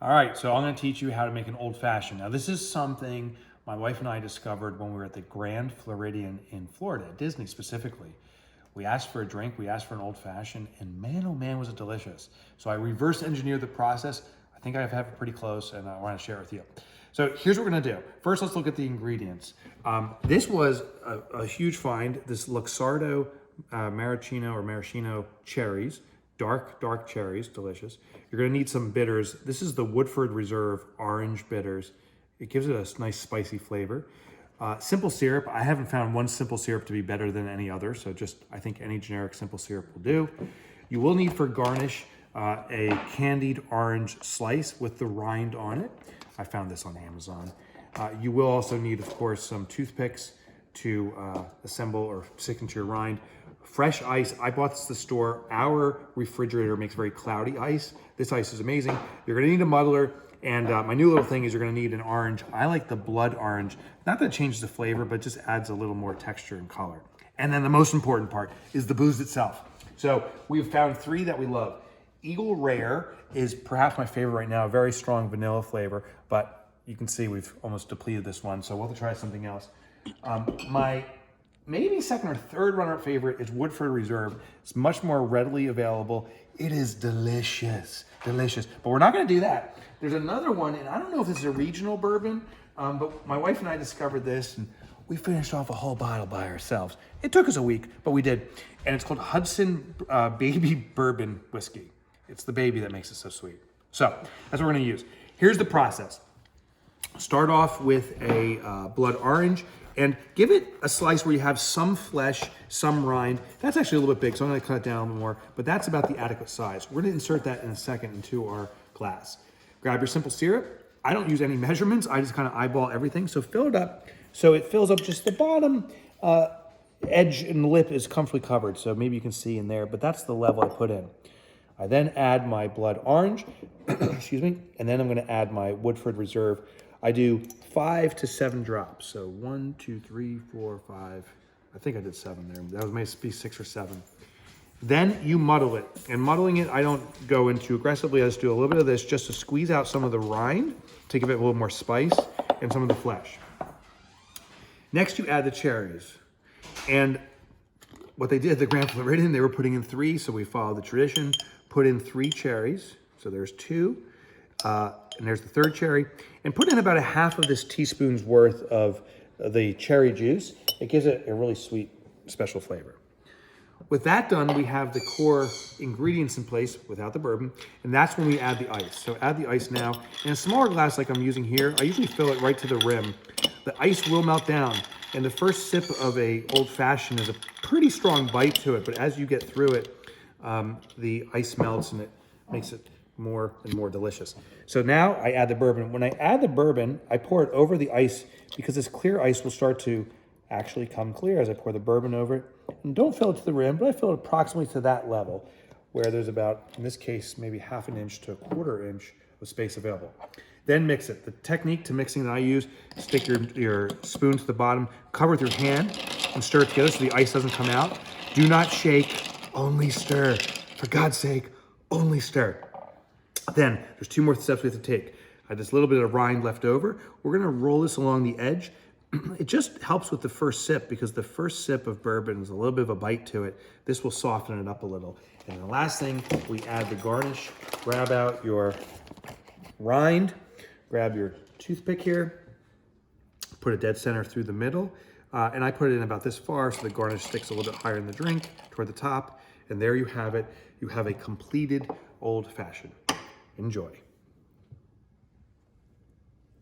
All right, so I'm gonna teach you how to make an old fashioned. Now this is something my wife and I discovered when we were at the Grand Floridian in Florida, Disney specifically. We asked for a drink, we asked for an old fashioned, and man, oh man, was it delicious. So I reverse engineered the process. I think I have it pretty close and I wanna share it with you. So here's what we're gonna do. First, let's look at the ingredients. This was a huge find, this Luxardo maraschino cherries. Dark cherries, delicious. You're gonna need some bitters. This is the Woodford Reserve orange bitters. It gives it a nice spicy flavor. Simple syrup, I haven't found one simple syrup to be better than any other, so I think any generic simple syrup will do. You will need for garnish a candied orange slice with the rind on it. I found this on Amazon. You will also need, of course, some toothpicks to assemble or stick into your rind. Fresh ice, I bought this at the store. Our refrigerator makes very cloudy ice. This ice is amazing. You're gonna need a muddler, and my new little thing is you're gonna need an orange. I like the blood orange. Not that it changes the flavor, but just adds a little more texture and color. And then the most important part is the booze itself. So we've found 3 that we love. Eagle Rare is perhaps my favorite right now, a very strong vanilla flavor, but you can see we've almost depleted this one, so we'll have to try something else. My maybe second or third runner-up favorite is Woodford Reserve. It's much more readily available. It is delicious, delicious. But we're not gonna do that. There's another one, and I don't know if this is a regional bourbon, but my wife and I discovered this, and we finished off a whole bottle by ourselves. It took us a week, but we did. And it's called Hudson Baby Bourbon Whiskey. It's the baby that makes it so sweet. So that's what we're gonna use. Here's the process. Start off with a blood orange and give it a slice where you have some flesh, some rind. That's actually a little bit big, so I'm gonna cut it down a little more, but that's about the adequate size. We're gonna insert that in a second into our glass. Grab your simple syrup. I don't use any measurements. I just kind of eyeball everything. So fill it up so it fills up just the bottom edge and lip is comfortably covered. So maybe you can see in there, but that's the level I put in. I then add my blood orange, excuse me, and then I'm gonna add my Woodford Reserve. I do 5 to 7 drops. So 1, 2, 3, 4, 5. I think I did 7 there. That was maybe 6 or 7. Then you muddle it. And muddling it, I don't go into aggressively. I just do a little bit of this just to squeeze out some of the rind to give it a little more spice and some of the flesh. Next, you add the cherries. And what they did at the Grand Floridian, they were putting in 3, so we followed the tradition. Put in 3 cherries. So there's 2. And there's the 3rd cherry, and put in about a half of this teaspoon's worth of the cherry juice. It gives it a really sweet, special flavor. With that done, we have the core ingredients in place without the bourbon, and that's when we add the ice. So add the ice now. In a smaller glass like I'm using here, I usually fill it right to the rim. The ice will melt down, and the first sip of a old-fashioned is a pretty strong bite to it, but as you get through it, the ice melts and it makes it more and more delicious. So now I add the bourbon. When I add the bourbon, I pour it over the ice because this clear ice will start to actually come clear as I pour the bourbon over it. And don't fill it to the rim, but I fill it approximately to that level where there's about, in this case, maybe ½ an inch to ¼ inch of space available. Then mix it. The technique to mixing that I use, stick your spoon to the bottom, cover with your hand, and stir it together so the ice doesn't come out. Do not shake, only stir. For God's sake, only stir. Then there's 2 more steps we have to take. I have this little bit of rind left over. We're gonna roll this along the edge. It just helps with the first sip because the first sip of bourbon is a little bit of a bite to it. This will soften it up a little. And the last thing, we add the garnish. Grab out your rind, grab your toothpick here, put it dead center through the middle, and I put it in about this far so the garnish sticks a little bit higher in the drink toward the top. And there you have it. You have a completed old fashioned. Enjoy.